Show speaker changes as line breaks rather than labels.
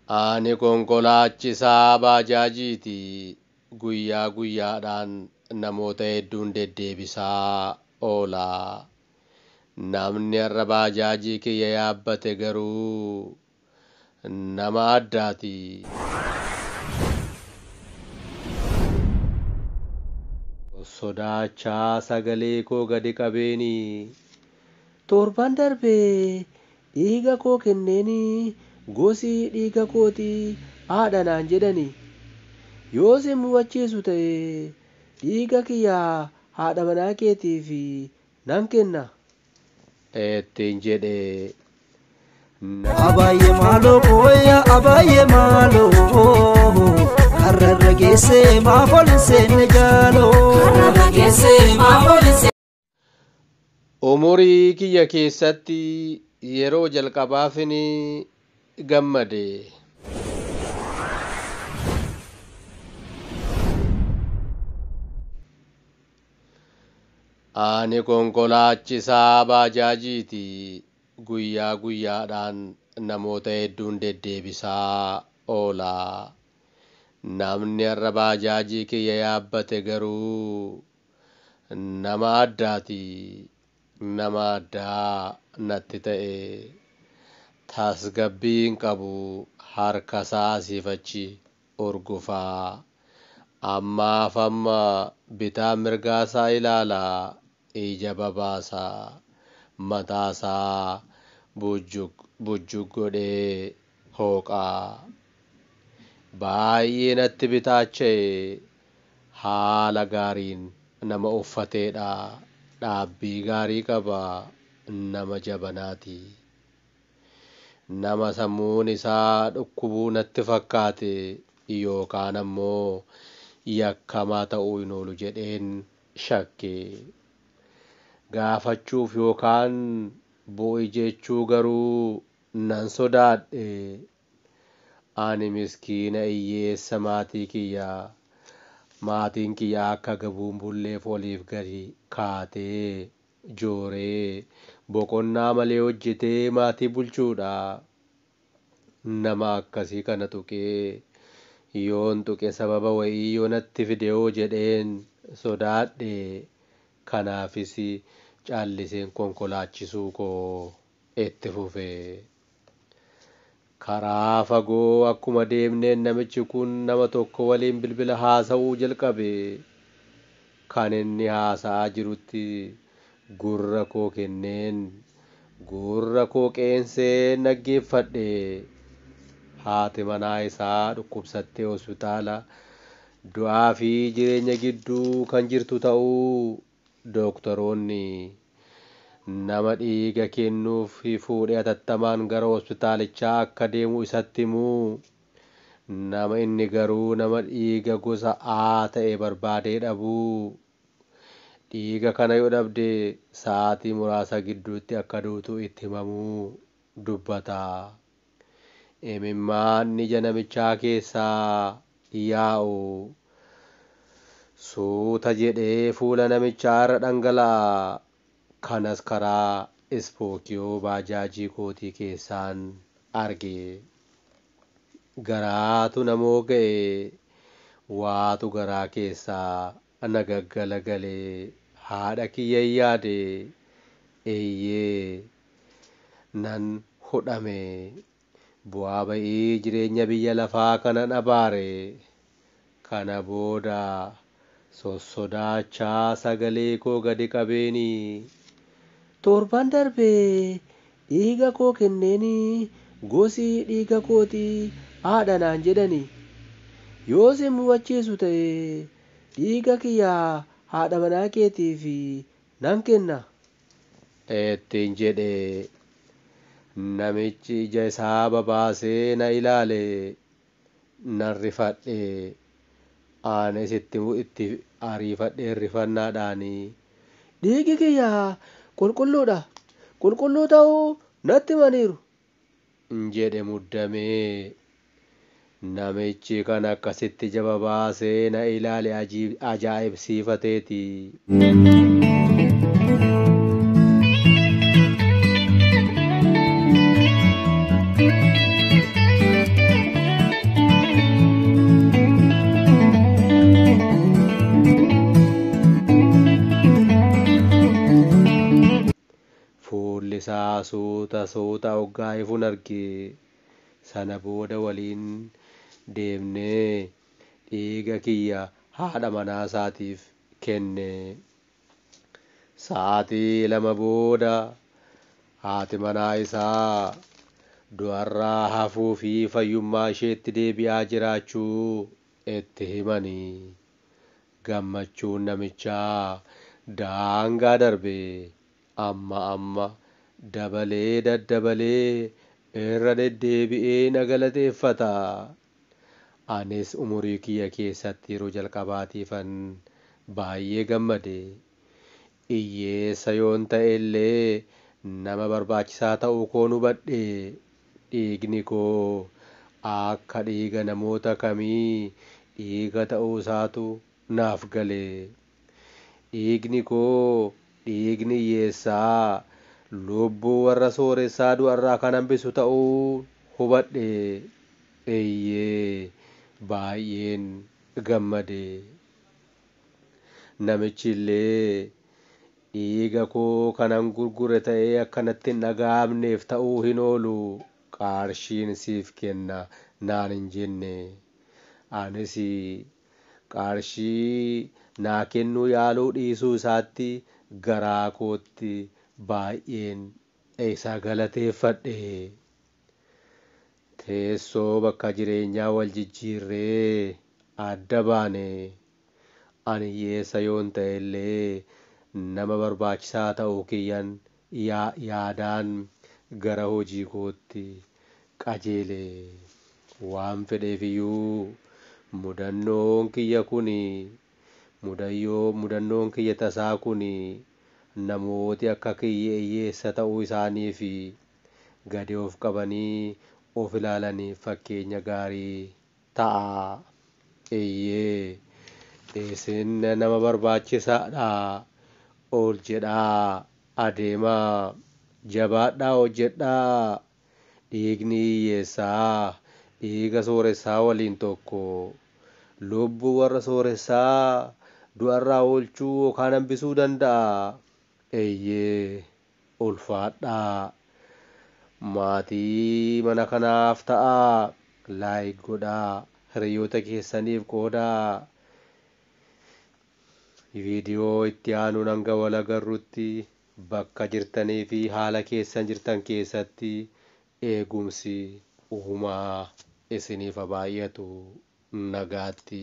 Ani konkolaachisaa baajaajiiti. Guyyaa guyyaadhaan namoota hedduun deddeebisaa oola. Namni har'a baajaajii kiyya yaabbate garuu nama addaati. Sodaachaa sagalee koo gadi qabeeni.
Torban darbee dhiiga koo kenneeni gosi dhiiga kootii haadha naan jedhani. Yoo si mufachiisu ta'e dhiiga kiyyaa haadha manaa keetiif nan kenna.
Ittiin jedhee.
Abaay'ee maaloo kooyya abaay'ee maaloo karrarra geessee maafool hin seenne jaaloo.
Umurii kiyya keessatti yeroo jalqabaafin gammade. Ani konkolaachisaa baajaajiiti. Guyyaa guyyaadhaan namoota hedduun deddeebisaa oola. Namni har'a baajaajii kiyya yaabbate garuu nama addaati. Nama addaa natti ta'e. Tasgabbiin qabu harkasaa asiif achi urgufaa. Ammaaf amma bitaa mirgaasaa ilaalaa. Ija babaasaa. Mataasaa bujjug godhee hooqaa. Baay'ee natti bitaacha'e. Haala gaariin nama uffateedha. Dhaabbii gaarii qaba. Nama jabanaati. Nama sammuun isaa dhukkubuu natti fakkaate yookaan ammoo yakkamaa ta'uu hin oolu jedheen shakke. Gaafachuuf yookaan bu'i jechuu garuu nan sodaadhe. Ani miskiina hiyyeessa maatii kiyyaa. Maatiin kiyyaa akka gabuun bulleef oliif gadi kaatee jooree boqonnaa malee hojjetee maatii bulchuudha. Nama akkasii kana tuqee yoon tuqe sababa wayii yoo natti fide yoo jedheen sodaadhe. Kanaafis calliseen konkolaachisuu koo itti fufe. Karaa fagoo akkuma deemneen namichi kun nama tokko waliin bilbila haasa'uu jalqabe. Kan inni haasa'aa jirutti gurra koo kenneen gurra koo qeensee dhaggeeffadhe. Haati manaa isaa dhukkubsattee hospitaala du'aa fi jireenya gidduu kan jirtu ta'uu doktoroonni nama dhiiga kennuuf fuudhee hatattamaan gara hospitaalichaa akka deemu isatti himuu. Nama inni garuu nama dhiiga gosa A ta'e barbaadee dhabuu. Dhiiga kana yoo dhabde sa'aatii muraasa gidduutti akka duutu itti himamuu dubbata. Imimmaan ija namichaa keessaa yaa'u. Suuta jedhee fuula namichaa irra dhangala'a. Kanas karaa ispookiyoo baajaajii kootii keessaan arge. Garaatu namoo ga'e. Waatu garaa keessaa na gaggalagalee. Haadha kiyya yaade. Eeyyee nan hudhame. Bu'aa ba'ii jireenya biyya lafaa kanan abaare. Kana booda sossodaachaa sagalee koo gadi qabeeni.
Torban darbee dhiiga koo kenneeni gosi dhiiga kootii haadha naan jedhani. Yoo si mufachiisu ta'e dhiiga kiyyaa haadha manaa keetiif nan kenna.
Ittiin jedhee. Namichi ija isaa babaasee na ilaale. Nan rifadhe. Anis itti ariifadhee rifannaadhaani.
Dhiigi kiyyaa qulqulluudha. Qulqulluu ta'uu natti himaniiru.
Jedhe muddamee. Namichi kan akkasitti ija babaasee na ilaale ajaa'ibsiifateeti. isaa suuta hoggaa ifuun arge. Sana booda waliin deemnee dhiiga kiyya haadha manaa isaatiif kenne. Sa'aatii 2 booda haati manaa isaa du'arraa hafuu fi fayyummaa isheetti deebi'aa jiraachuu itti himanii. Gammachuun namichaa daangaa darbe. Amma dabalee daddabalee irra deddeebi'ee na galateeffata. Anis umurii kiyya keessatti yeroo jalqabaatiifan baay'ee gammade. Hiyyeessa yoon ta'e illee nama barbaachisaa ta'uu koo hubadhe. Dhiigni koo akka dhiiga namoota kamii dhiiga ta'uu isaatu naaf gale. Dhiigni koo dhiigni hiyyeessaa lubbuu warra sooressaa du'arraa kan hambisu ta'uu hubadhe. Eeyyee baay'een gammade. Namichi illee dhiiga koo kanan gurgure ta'ee akkanatti hin dhaga'amneef ta'uu hin oolu qarshiin siif kenna naan hin jenne. Anis qarshii naa kennuu yaaluu dhiisuu isaatti garaa kootti baay'een isa galateeffadhe. Teessoo bakka jireenyaa wal jijjiirree adda baane. Ani hiyyeessa yoon ta'e illee nama barbaachisaa ta'uu kiyyan yaadaan gara hojii kootti qajeele. Waan fedheefiyyuu mudannoon kiyya tasaa kun namooti akka kiyya hiyyeessa ta'uu isaanii fi gadi of qabanii of ilaalaniif fakkeenya gaarii ta'a. Eeyyee isin nama barbaachisaadha. Ol jedhaa adeemaa, jabaadhaa hojjedhaa. Dhiigni hiyyeessaa dhiiga sooressaa waliin tokko. Lubbuu warra sooressaa du'arraa oolchuu yookaan hambisuu danda'a. Eeyyee ulfaadhaa. Maatii mana kanaaf ta'aa. Laayik godhaa. Hiriyoota keessaniif qoodaa. Viidiyoo itti aanuun hanga wal agarrutti bakka jirtanii fi haala keessan jirtan keessatti eegumsi uumaa isiniif haa baay'atu. Nagaatti.